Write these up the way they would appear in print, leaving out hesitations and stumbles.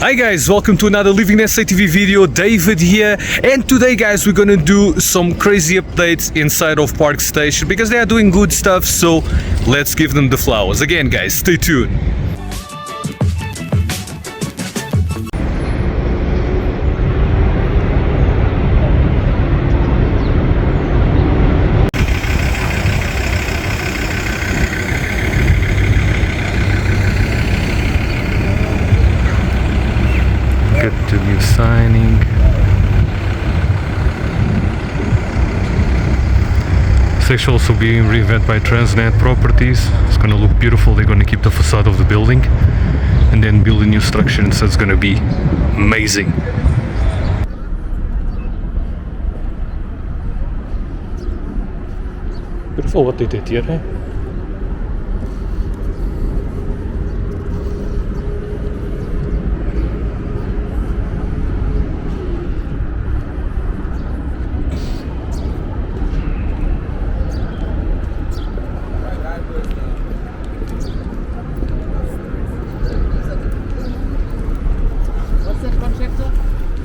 Hi guys, welcome to another Living SATV video. David here, and today guys we're gonna do some crazy updates inside of Park Station because they are doing good stuff, so let's give them the flowers. Again guys, stay tuned. Get the new signing. It's actually also being revamped by Transnet Properties. It's gonna look beautiful. They're gonna keep the facade of the building and then build a new structure, so it's gonna be amazing. Beautiful what they did here, eh?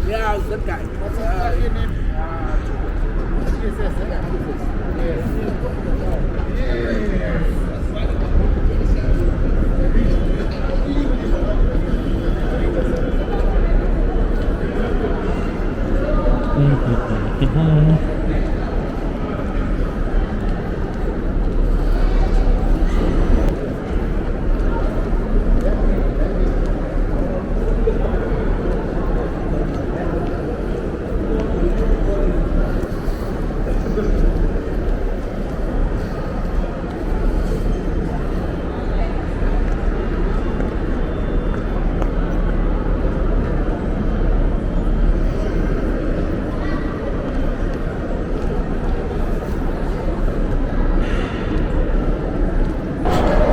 Yeah, that guy. What's your name?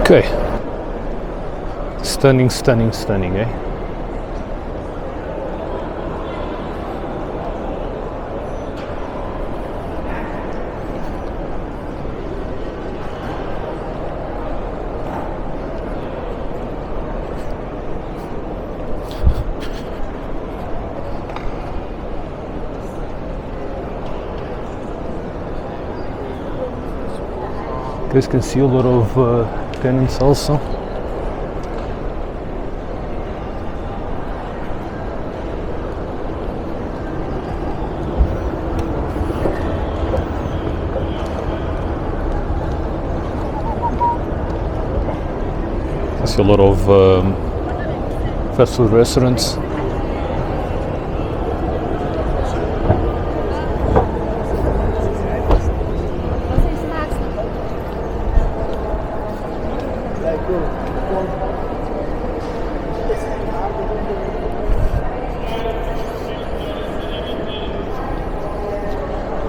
Okay. Stunning, stunning, stunning, eh? You guys can see a lot of tenants also. I see a lot of fast food restaurants.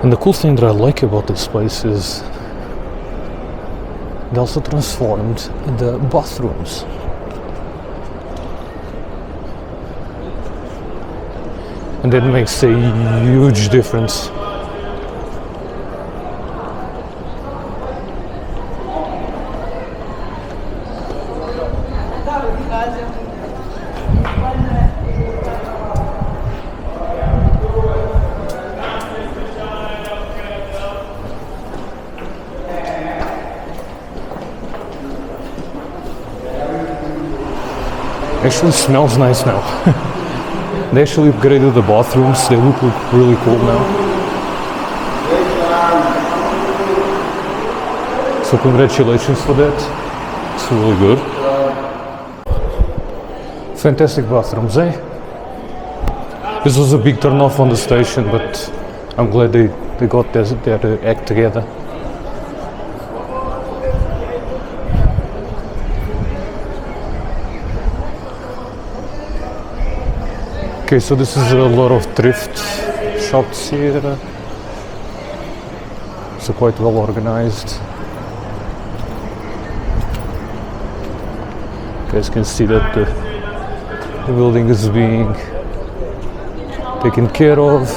And the cool thing that I like about this place is they also transformed the bathrooms. And that makes a huge difference. Actually smells nice now. They actually upgraded the bathrooms. They look really cool now. So congratulations for that. It's really good. Fantastic bathrooms, eh? This was a big turn off on the station, but I'm glad they got their act together. Okay, so this is a lot of thrift shops here. So quite well organized. You guys can see that the building is being taken care of.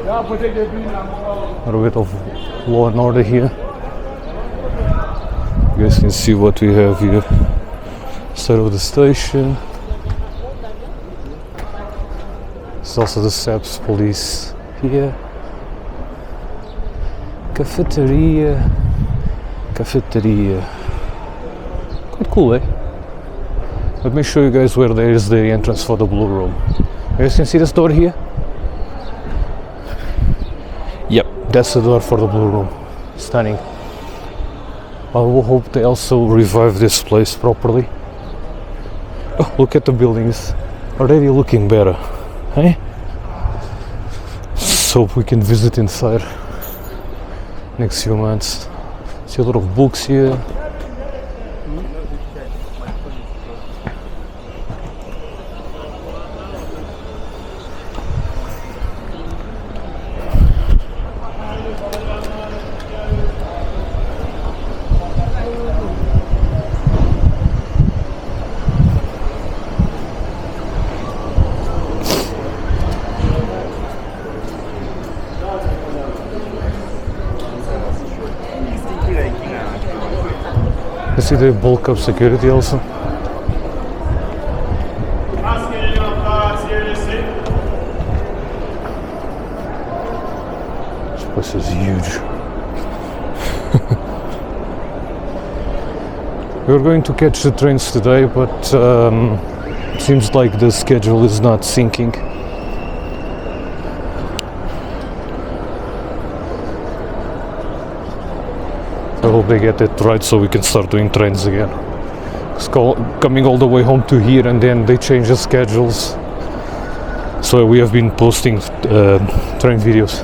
A little bit of law and order here. You guys can see what we have here. outside of the station. There's also the SAPS police here. Cafeteria. Cafeteria. Quite cool, eh? Let me show you guys where there is the entrance for the blue room. You guys can see this door here? Yep, that's the door for the blue room. Stunning. I will hope they also revive this place properly. Oh, look at the buildings. Already looking better. Hey? So we can visit inside next few months. See a lot of books here. You see they bulk up security also. This place is huge. We were going to catch the trains today, but it seems like the schedule is not syncing. I hope they get it right so we can start doing trains again. It's coming all the way home to here and then they change the schedules. So we have been posting train videos.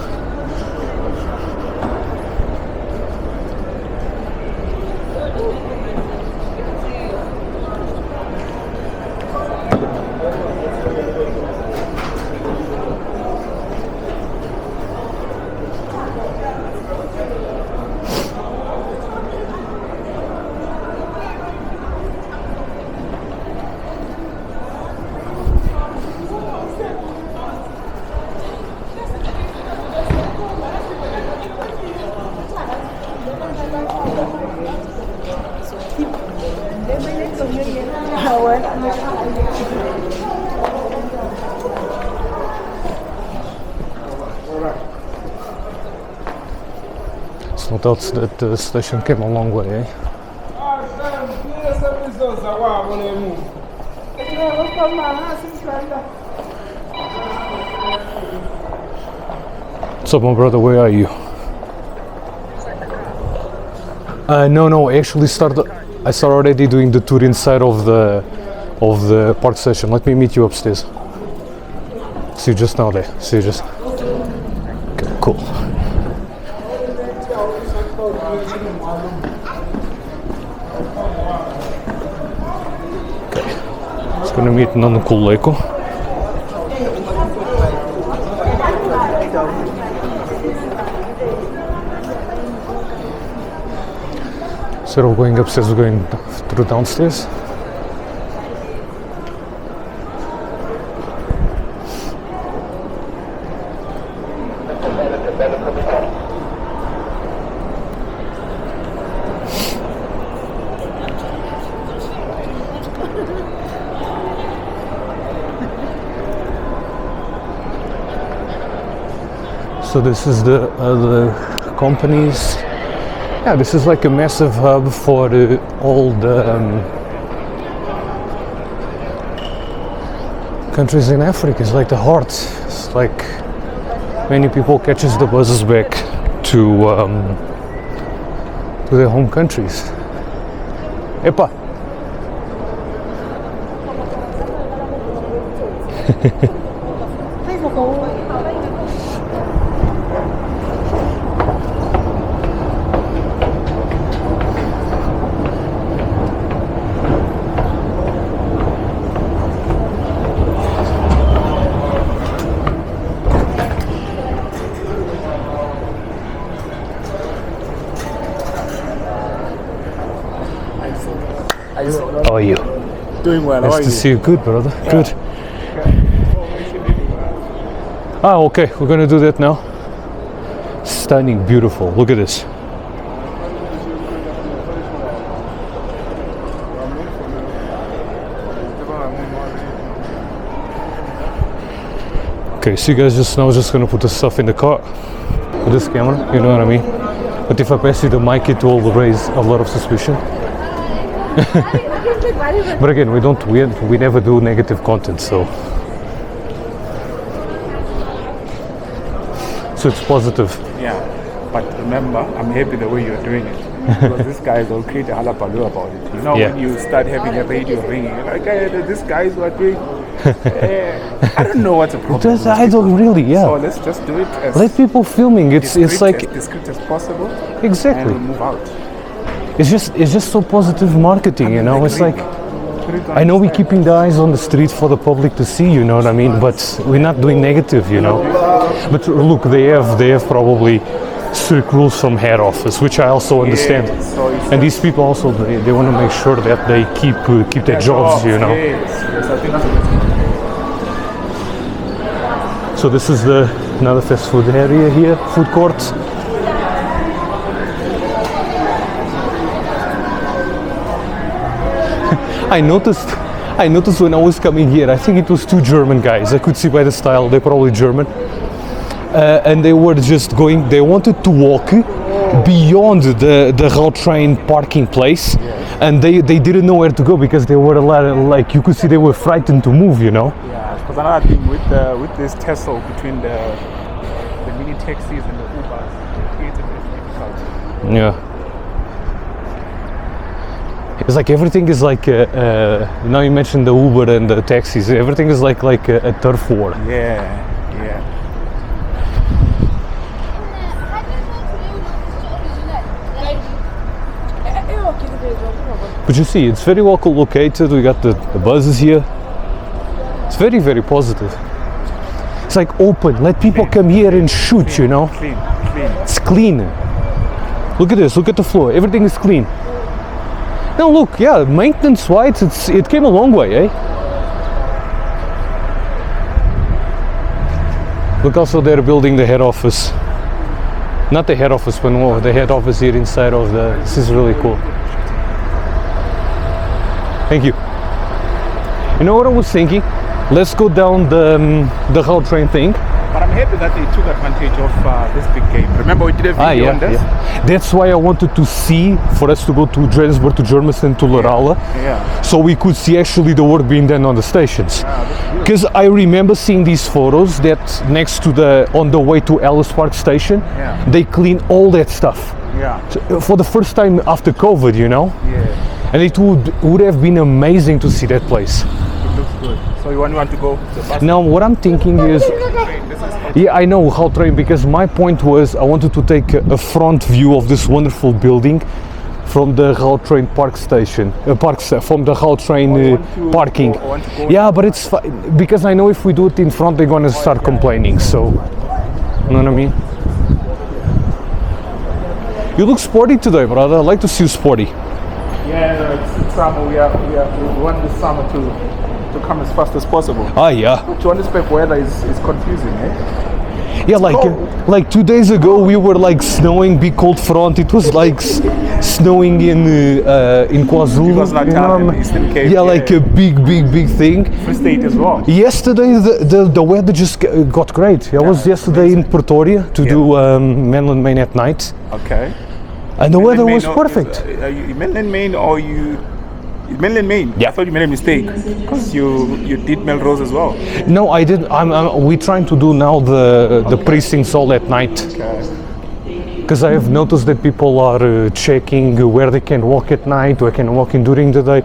It's no doubt that the station came a long way, eh? What's up, my brother? Where are you? No, I actually I started already doing the tour inside of the park station. Let me meet you upstairs. See you just now there. See you just. Okay, cool. Okay. It's gonna meet na Kuleko. Instead of going upstairs, we're going through downstairs. So this is the other companies. Yeah, this is like a massive hub for all the countries in Africa. It's like the heart. It's like many people catches the buses back to their home countries. Epa. How are you? Doing well. Nice to see you. Good, brother. Yeah. Good. Ah, okay. We're gonna do that now. Stunning, beautiful. Look at this. Okay, so you guys just now just gonna put the stuff in the car with this camera, you know what I mean? But if I pass you the mic, it will raise a lot of suspicion. But again, we never do negative content, so it's positive. Yeah, but remember, I'm happy the way you're doing it. Because these guys will create a halabaloo about it. You know, Yeah. when you start having a radio ringing, you're like, hey, these guys were doing. I don't know what's the problem. with I these don't people. really, yeah. So let's just do it as Let people filming. It's like discreet as possible, exactly. and we'll move out. It's just so positive marketing, you know. It's like Put it on I know the we're keeping the eyes on the street for the public to see, you know what I mean. But we're not doing negative, you know. But look, they have probably strict rules from head office, which I also understand. So it's And these people also they want to make sure that they keep their jobs, you know. Yes, I think so. So this is another fast food area here, food court. I noticed when I was coming here, I think it was two German guys. I could see by the style, they're probably German. And they were just going, they wanted to walk beyond the rail train parking place. And they didn't know where to go because they were a lot of, like, you could see they were frightened to move, you know? Yeah, because another thing with this tussle between the mini taxis and the Ubers, it creates a bit of difficulty. Yeah. It's like everything is like, now you mentioned the Uber and the taxis, everything is like a turf war. Yeah. But you see, it's very well located, we got the buses here. It's very, very positive. It's like open, let people come here and shoot, you know? Clean. It's clean. Look at this, look at the floor, everything is clean. Now look, yeah, maintenance-wise, it came a long way, eh? Look, also they're building the head office. Not the head office, but more the head office here inside of this is really cool. Thank you. You know what I was thinking? Let's go down the rail train thing. But I'm happy that they took advantage of this big game. Remember we did a video on this? Yeah. That's why I wanted to see, for us to go to Johannesburg, to Germiston, to Lerala, Yeah. so we could see actually the work being done on the stations. Because I remember seeing these photos that next to on the way to Ellis Park station, Yeah. they clean all that stuff. Yeah. For the first time after COVID, you know? Yeah. And it would have been amazing to see that place. It looks good. So you want to go to the bus? Now what I'm thinking is, yeah, I know how train, because my point was I wanted to take a front view of this wonderful building from the rail train park station, from the rail train parking. Yeah, but it's because I know if we do it in front, they're gonna start complaining. So, you know what I mean? You look sporty today, brother. I like to see you sporty. Yeah, it's summer. We want this summer to come as fast as possible. Ah, yeah. Johannesburg weather is confusing, eh? Yeah, like 2 days ago we were like snowing, big cold front. It was like snowing in KwaZulu. KwaZulu-Natal and Eastern Cape, yeah, like a big thing. Free State as well. Yesterday the weather just got great. I was yesterday in Pretoria to do Mainland Main at night. Okay. And the weather was perfect. Are you Mainland Main or you? Mainland Main? Yeah. I thought you made a mistake because you did Melrose as well. No, I didn't. We're trying to do now the precincts all at night. Okay. Because I have noticed that people are checking where they can walk at night, where can walk in during the day.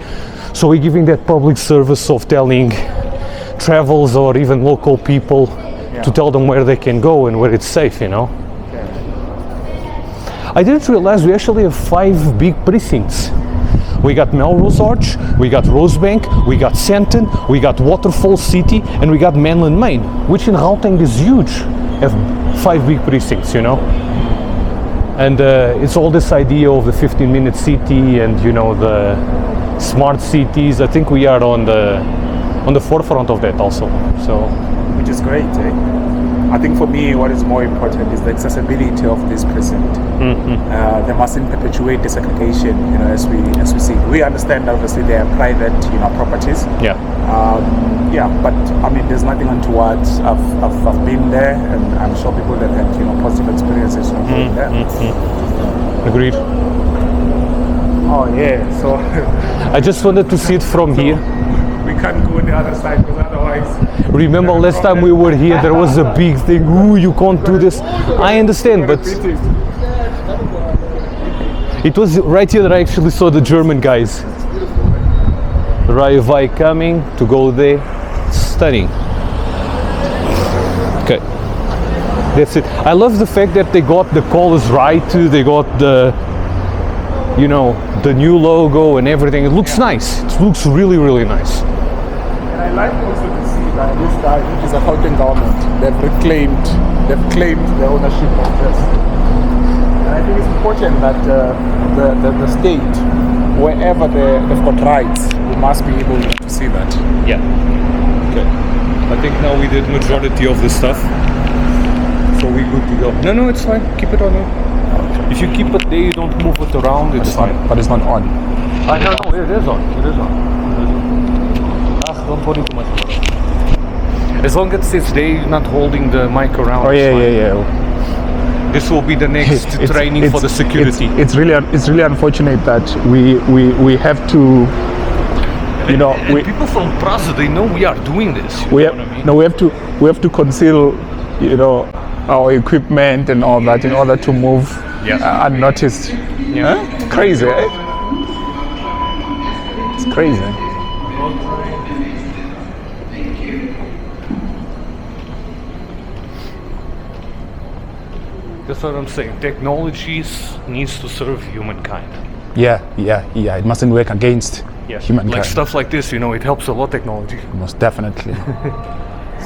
So we're giving that public service of telling travels or even local people to tell them where they can go and where it's safe, you know. Okay. I didn't realize we actually have 5 big precincts. We got Melrose Arch, we got Rosebank, we got Sandton, we got Waterfall City, and we got Mainland Main, which in Gauteng is huge. Have 5 big precincts, you know. And it's all this idea of the 15-minute city and, you know, the smart cities. I think we are on the forefront of that also. So, Which is great, eh? I think for me, what is more important is the accessibility of this precinct. They mustn't perpetuate desegregation, as we see. We understand, obviously, they are private, properties. Yeah. But I mean, there's nothing untoward. I've been there, and I'm sure people that had, positive experiences going there. Agreed. Oh yeah. So I just wanted to see it from here. we can't go on the other side because otherwise. Remember last time we were here, there was a big thing. Ooh, you can't do this. I understand, but it was right here that I actually saw the German guys. Raivai coming to go there. Stunning. Okay. That's it. I love the fact that they got the colors right too. They got the, the new logo and everything. It looks nice. It looks really, really nice. And I like also to see that this guy, which is a Gauteng government, they've claimed the ownership of this. And I think it's important that the state, wherever they've got rights, we must be able to see that. Yeah. Okay. I think now we did majority of the stuff. So we're good to go. No, it's fine. Keep it on there. If you keep it there, you don't move it around, it's fine. But it's not on. I don't know, it is on. Don't put it too much. As long as it's there, you're not holding the mic around. Oh yeah. This will be the next training for the security. It's really unfortunate that we have to, and people from Praza, they know we are doing this. We have to conceal, our equipment and all that in order to move unnoticed. Yeah. Huh? Crazy, eh? It's crazy. That's what I'm saying. Technologies needs to serve humankind. Yeah. It mustn't work against humankind. Like stuff like this, it helps a lot, technology. Most definitely.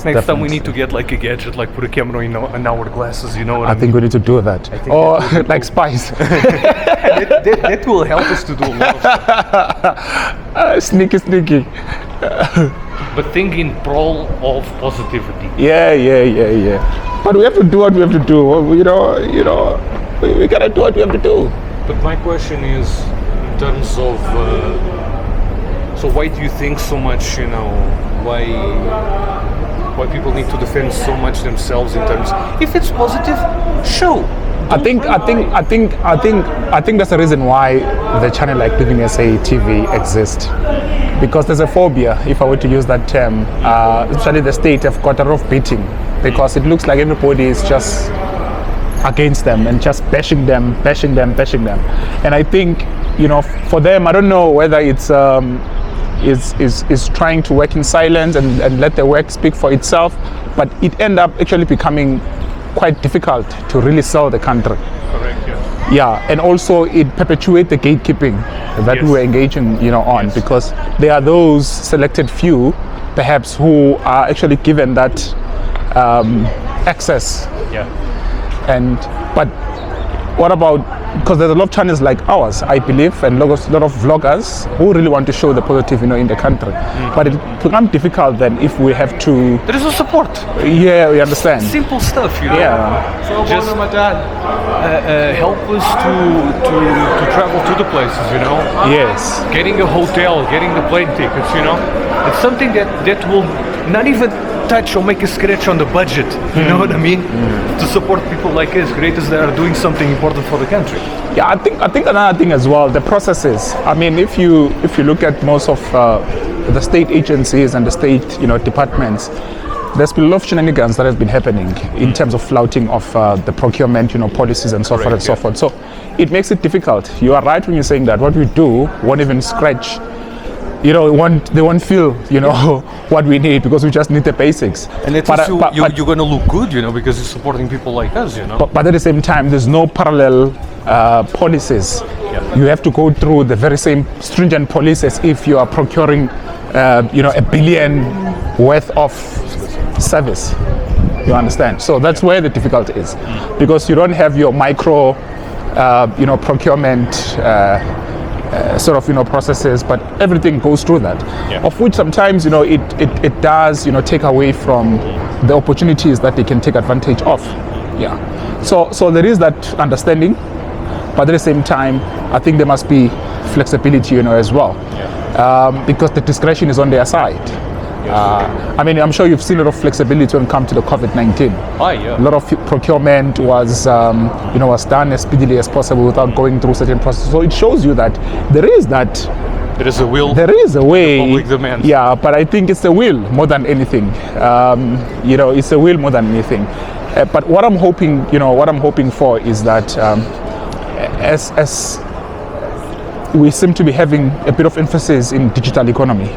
Next time we need to get like a gadget, like put a camera in our glasses, I think we need to do that. Or like spies. that will help us to do a lot of stuff. Sneaky. But think in pro of positivity. Yeah. But we have to do what we have to do. We gotta do what we have to do. But my question is, in terms of, so why do you think so much? Why people need to defend so much themselves in terms? If it's positive, show. I think that's the reason why the channel like Living SA TV exists. Because there's a phobia, if I were to use that term, especially the state have got a rough beating, because it looks like everybody is just against them and just bashing them. And I think, for them, I don't know whether it's is trying to work in silence and let the work speak for itself, but it end up actually becoming quite difficult to really sell the country. Correct, yeah. Yeah, and also it perpetuates the gatekeeping that we were engaging, on, because there are those selected few, perhaps, who are actually given that access. Yeah. But what about, because there's a lot of channels like ours, I believe, and a lot of vloggers who really want to show the positive, in the country. But it becomes difficult then if we have to. There is no support. Yeah, we understand. Simple stuff, Yeah. So just help us to travel to the places, Yes. Getting a hotel, getting the plane tickets, It's something that will not even touch or make a scratch on the budget, you know what I mean? To support people like us, creators that are doing something important for the country. Yeah, I think another thing as well, the processes. I mean, if you look at most of the state agencies and the state departments, there's been a lot of shenanigans that have been happening in terms of flouting of the procurement policies and so forth and so forth. So it makes it difficult. You are right when you're saying that what we do won't even scratch. They won't feel, what we need, because we just need the basics. And it's you're going to look good, because you're supporting people like us, But at the same time, there's no parallel policies. Yeah. You have to go through the very same stringent policies if you are procuring, $1 billion worth of service. You understand? So that's where the difficulty is, because you don't have your micro, procurement. Processes, but everything goes through that. Yeah. Of which sometimes, it does, take away from the opportunities that they can take advantage of. Yeah. So there is that understanding, but at the same time, I think there must be flexibility, as well, because the discretion is on their side. I mean, I'm sure you've seen a lot of flexibility when it comes to the COVID-19. Yeah. A lot of procurement was, was done as speedily as possible without going through certain processes. So it shows you that there is a will. There is a way. The public demands. Yeah, but I think it's the will more than anything. It's the will more than anything. But what I'm hoping for is that as we seem to be having a bit of emphasis in digital economy,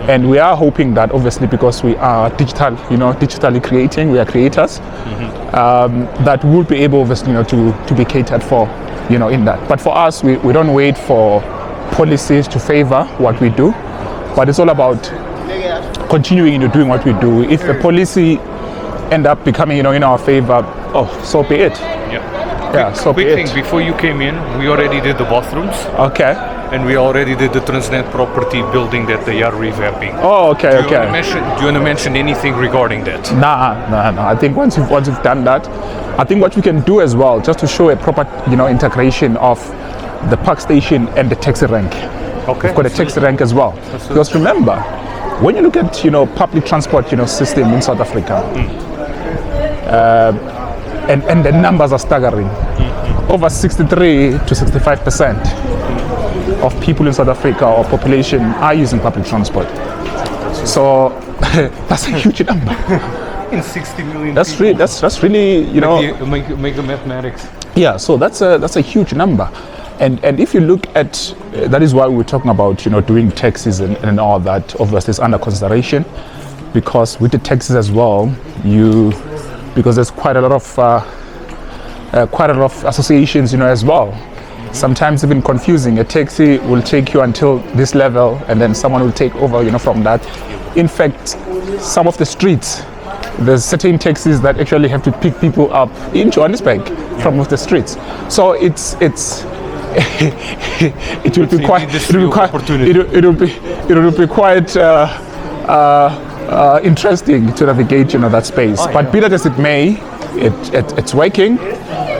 and we are hoping that obviously because we are digitally creating, we are creators, that we'll be able obviously to be catered for, in that. But for us, we don't wait for policies to favor what we do, but it's all about continuing doing what we do. If the policy end up becoming in our favor, so be it. Yeah, so quick thing, before you came in, we already did the bathrooms. Okay. And we already did the Transnet property building that they are revamping. Oh, okay, do you want to mention anything regarding that? Nah. I think once you've done that, I think what we can do as well, just to show a proper, integration of the park station and the taxi rank. Okay. We've got a taxi rank as well. Because remember, when you look at, public transport, system in South Africa, and the numbers are staggering. Over 63 to 65% of people in South Africa or population are using public transport. So that's a huge number. In 60 million that's people. That's really, make the mathematics. Yeah, so that's a huge number. And if you look at, that is why we're talking about, doing taxis and all that, obviously is under consideration, because with the taxis as well, because there's quite a lot of associations, as well. Sometimes even confusing. A taxi will take you until this level, and then someone will take over, from that. In fact, some of the streets, there's certain taxis that actually have to pick people up in Johannesburg from off the streets. So it will be quite interesting to navigate, that space. But be that as it may, it's working.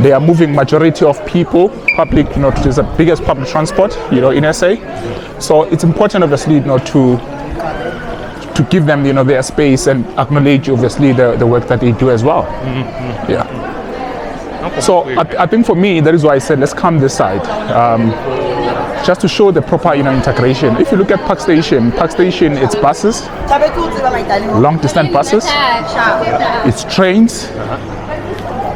They are moving majority of people, public, to the biggest public transport, in SA. So it's important, obviously, to give them, their space and acknowledge, obviously, the work that they do as well. Yeah. So I think for me, that is why I said let's come this side. Just to show the proper integration. If you look at Park Station, it's buses, long distance buses, it's trains,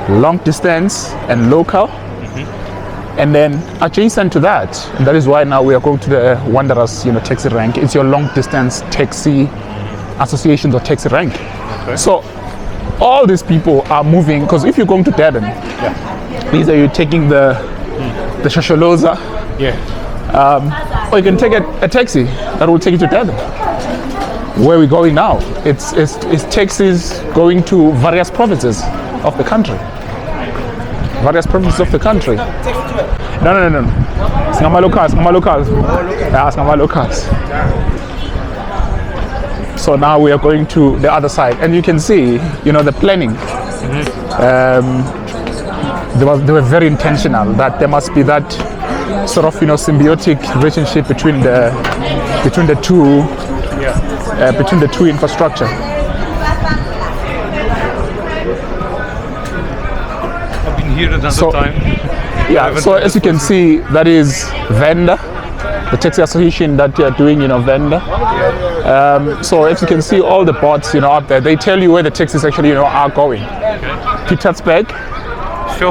long distance and local, and then adjacent to that, and that is why now we are going to the Wanderers taxi rank. It's your long distance taxi associations or taxi rank. Okay. So all these people are moving, because if you're going to Durban, either you're taking the Shosholoza, or you can take a taxi that will take you to Durban. Where we're going now, it's taxis going to various provinces of the country. No. It's not my locals. Yeah, it's not my locals. So now we are going to the other side, and you can see, the planning. They were very intentional that there must be that sort of, symbiotic relationship between the two infrastructure. I've been here another time. Yeah. So as you can see, that is Venda, the taxi association that they are doing, Venda. So as you can see, all the boards, up there, they tell you where the taxis actually, are going. Pietersburg,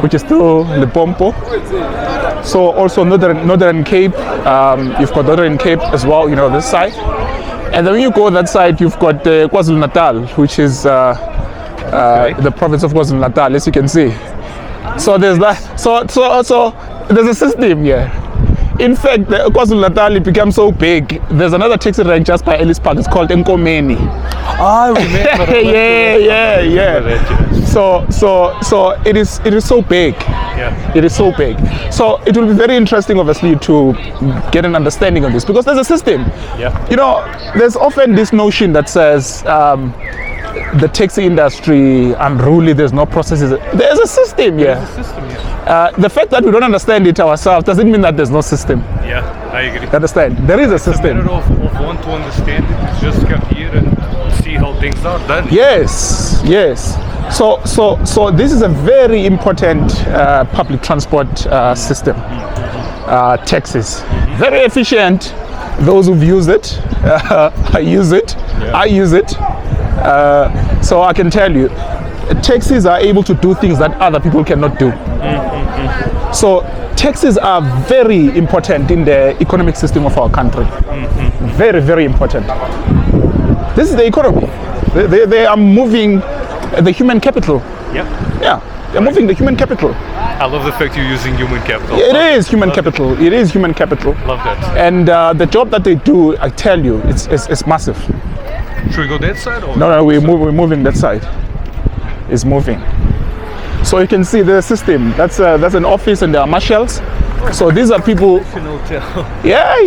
which is still Limpopo. So also Northern Cape, you've got Northern Cape as well, this side. And then when you go that side, you've got KwaZulu-Natal, which is the province of KwaZulu-Natal, as you can see. So there's that. So there's a system here. In fact, the KwaZulu-Natal became so big. There's another taxi rank just by Ellis Park. It's called Nkomeni. I remember. Yeah. So it is so big. Yeah. It is so big. So it will be very interesting, obviously, to get an understanding of this, because there's a system. Yeah. There's often this notion that says the taxi industry unruly, there's no processes. There's a system, yeah. There's a system, yeah. The fact that we don't understand it ourselves doesn't mean that there's no system. Yeah, I agree. Understand? There is a It's a system. matter of want to understand it. It's just come here and see how things are done. Yes, yes. So this is a very important public transport system. Taxis, very efficient. Those who've used it, I use it. Yeah. I use it. So I can tell you, taxis are able to do things that other people cannot do. So taxis are very important in the economic system of our country. Very, very important. This is the economy. They are moving the human capital. Yep. Yeah, they're moving the human capital. I love the fact you're using human capital. It is human capital. It is human capital. Love that. And the job that they do, I tell you, it's massive. Should we go that side or? No, we're moving that side. It's moving. So you can see the system. That's an office, and there are marshals. So these are people. Yeah.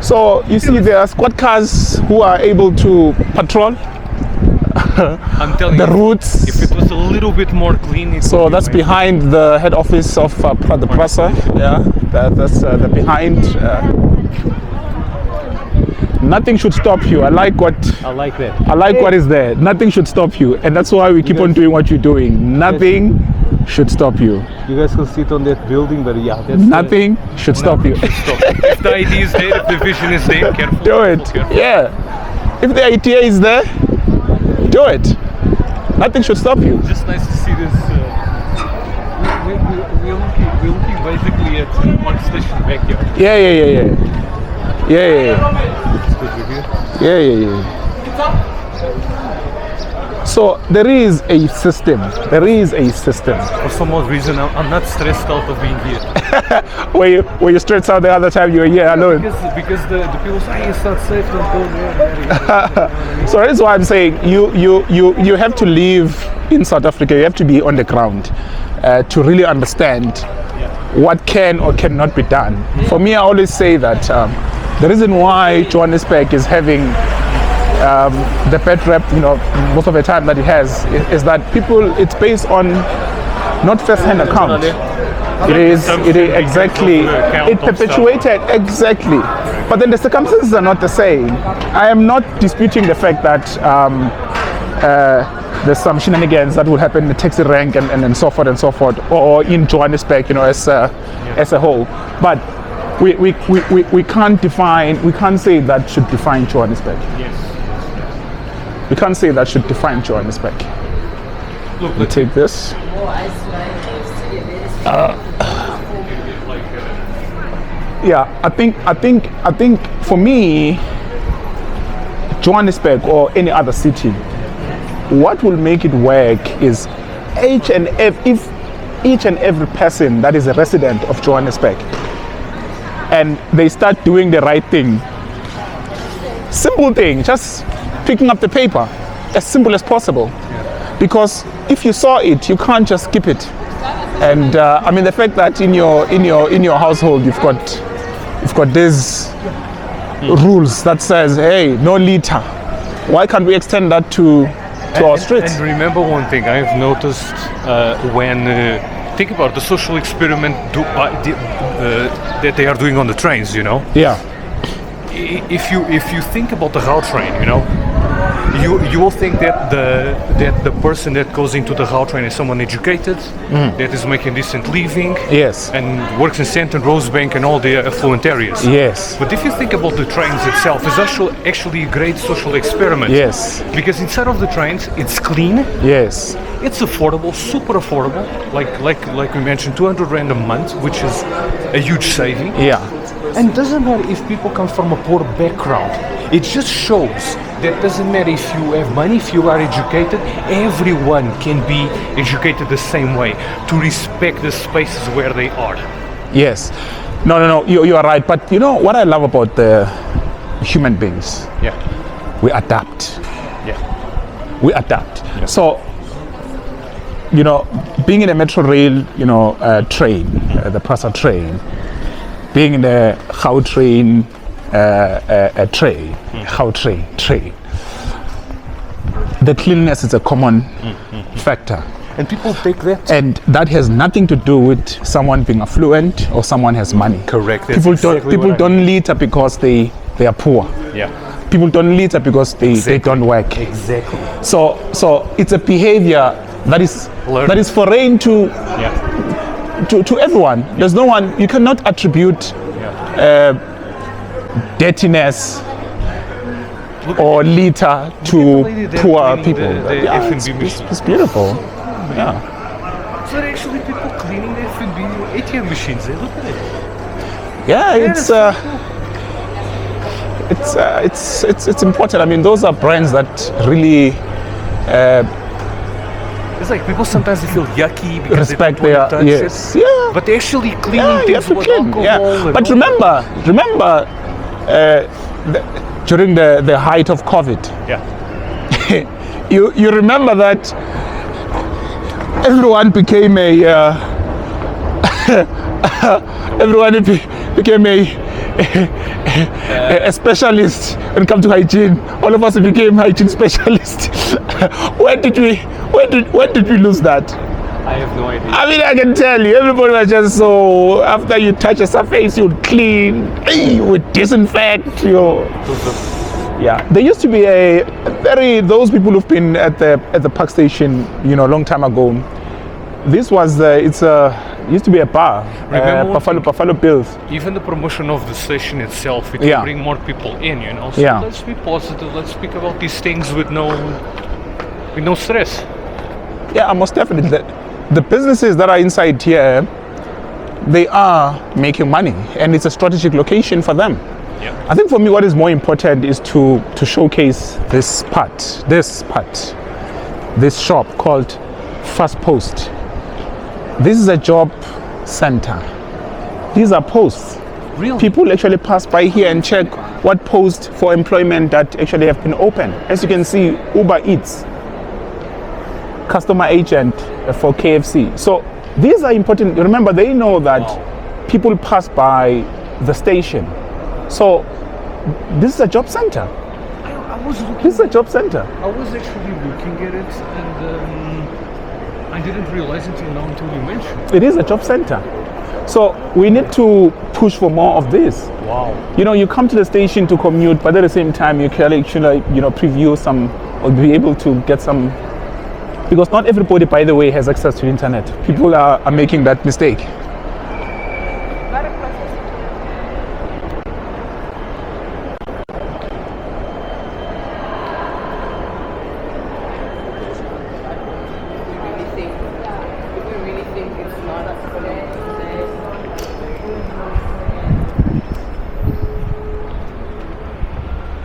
So you see, there are squad cars who are able to patrol I'm telling the you, routes. if it was a little bit more clean, it So would be that's amazing. behind the head office of the Prasa. Yeah, that's the behind. Nothing should stop you. I like what is there. Nothing should stop you, and that's why we keep on doing what you're doing. Nothing should stop you. You guys can sit on that building, but yeah, that's Nothing should stop you. Stop. If the idea is there, if the vision is there, careful. Do it. Careful. Yeah. If the idea is there, do it. Nothing should stop you. Just nice to see this. We're looking basically at Park Station backyard. Yeah. It's good to hear. Yeah. So there is a system. For some odd reason, I'm not stressed out of being here. Were you stressed out the other time you were here alone? Because the people say, hey, it's not safe, don't go there. So that's why I'm saying you have to live in South Africa. You have to be on the ground to really understand what can or cannot be done. For me, I always say that the reason why Johannesburg is having the bad rep, most of the time that it has, is that it's based on not first-hand account. It is exactly, it perpetuated exactly. But then the circumstances are not the same. I am not disputing the fact that there's some shenanigans that will happen in the taxi rank and so forth, or in Johannesburg, as a whole. But we can't say that should define Johannesburg. Yes. We can't say that should define Johannesburg. Look, We take this. Yeah, I think for me, Johannesburg or any other city, what will make it work is if each and every person that is a resident of Johannesburg and they start doing the right thing. Simple thing, just picking up the paper, as simple as possible. Because if you saw it, you can't just skip it. And the fact that in your household you've got these rules that says, hey, no litter. Why can't we extend that to our streets? And remember one thing I have noticed when think about the social experiment that they are doing on the trains. Yeah. If you think about the rail train, you will think that the person that goes into the rail train is someone educated, that is making decent living, Yes. and works in Sandton, Rosebank, and all the affluent areas. Yes. But if you think about the trains itself, it's actually a great social experiment. Yes. Because inside of the trains, it's clean, Yes. it's affordable, super affordable, like we mentioned, 200 rand a month, which is a huge saving. Yeah. And doesn't matter if people come from a poor background. It just shows that doesn't matter if you have money, if you are educated, everyone can be educated the same way, to respect the spaces where they are. Yes. No. You are right. But you know what I love about the human beings? Yeah. We adapt. Yeah. We adapt. Yeah. So, being in a metro rail, train, the Prasa train, being in the Gautrain train, the cleanliness is a common factor. And people take that. And that has nothing to do with someone being affluent or someone has money. Correct. That's People exactly don't what I mean. litter because they are poor. Yeah. People don't litter because they don't work. Exactly. So it's a behavior that is Learned. foreign to Yeah. to everyone. There's no one, you cannot attribute dirtiness or litter to lady there poor cleaning people. the Yeah, F&B it's machines. beautiful. Yeah. So there are actually people cleaning the F&B ATM machines. They look at it. Yeah, it's important. I mean, those are brands that really It's like people sometimes they feel yucky because respect they their don't want to touch it. yeah. But they're actually cleaning Yeah, you have things to with clean. alcohol. Yeah. and But all remember, during the height of COVID, Yeah. you remember that everyone became became a specialist when it comes to hygiene. All of us became hygiene specialists. When did we lose that? I have no idea. I mean, I can tell you, everybody was just so, after you touch a surface, you would clean, you would disinfect, yeah. There used to be those people who've been at the park station, a long time ago. This was, used to be a bar, Buffalo Bills. Even the promotion of the station itself, it Yeah. will bring more people in, So Yeah. let's be positive. Let's speak about these things with no stress. Yeah, most definitely. The businesses that are inside here, they are making money, and it's a strategic location for them. Yeah. I think for me, what is more important is to showcase this shop called Fast Post. This is a job center. These are posts. Really? People actually pass by here and check what posts for employment that actually have been open. As you can see, Uber Eats, customer agent for KFC. So these are important. Remember, they know that people pass by the station. So this is a job center. I was looking. This is a job center. I was actually looking at it, and I didn't realize until now until you mentioned. It is a job center. So we need to push for more of this. Wow. You come to the station to commute, but at the same time you can actually, preview some or be able to get some. Because not everybody, by the way, has access to the internet. People are making that mistake.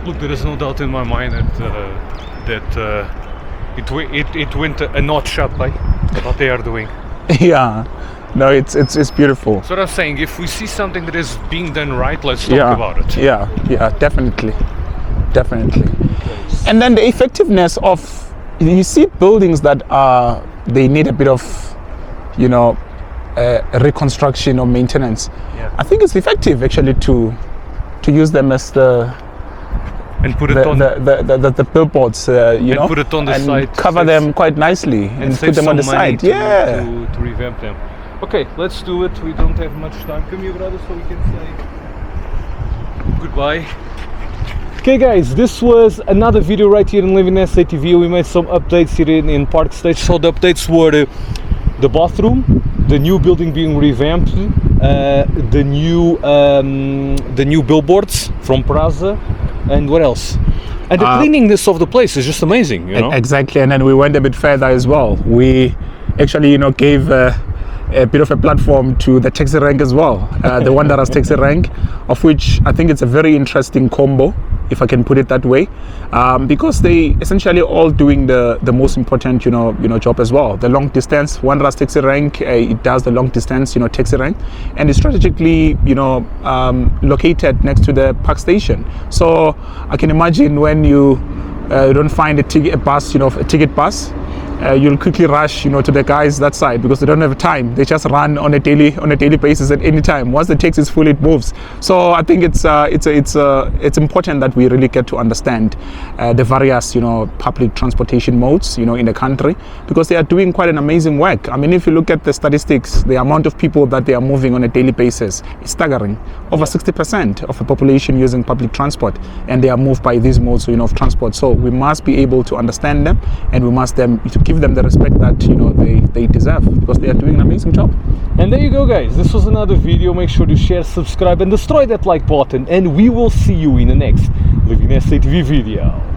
Look, there is no doubt in my mind that it went a notch up by what they are doing. Yeah, no, it's beautiful. So I'm saying, if we see something that is being done right, let's talk about it. Yeah, definitely. And then the effectiveness of, you see buildings that they need a bit of, reconstruction or maintenance. Yeah. I think it's effective actually to use them as And put it on the billboards, and put it on the and side. cover them quite nicely and save put them on the some money side. to, Yeah. to revamp them. Okay, let's do it. We don't have much time. Come here, brother, so we can say goodbye. Okay, guys, this was another video right here in Living SA TV. We made some updates here in Park Stage. So the updates were the bathroom, the new building being revamped, the new billboards from Praza, and what else? And the cleanliness of the place is just amazing, Exactly, and then we went a bit further as well. We actually, gave a bit of a platform to the taxi rank as well. The Wanderers taxi rank, of which I think it's a very interesting combo, if I can put it that way, because they essentially all doing the most important, job as well. The long distance Wanderers taxi rank, it does the long distance, taxi rank, and it's strategically, located next to the park station. So I can imagine when you don't find a ticket bus, a ticket bus, you'll quickly rush, to the guys that side because they don't have time. They just run on a daily basis at any time. Once the taxi is full, it moves. So I think it's important that we really get to understand the various public transportation modes in the country, because they are doing quite an amazing work. I mean, if you look at the statistics, the amount of people that they are moving on a daily basis is staggering. Over 60% of the population using public transport, and they are moved by these modes of transport. So we must be able to understand them, and we must to give them the respect that they deserve, because they are doing an amazing job. And there you go, guys. This was another video. Make sure to share, subscribe, and destroy that like button, and we will see you in the next Living SA TV video.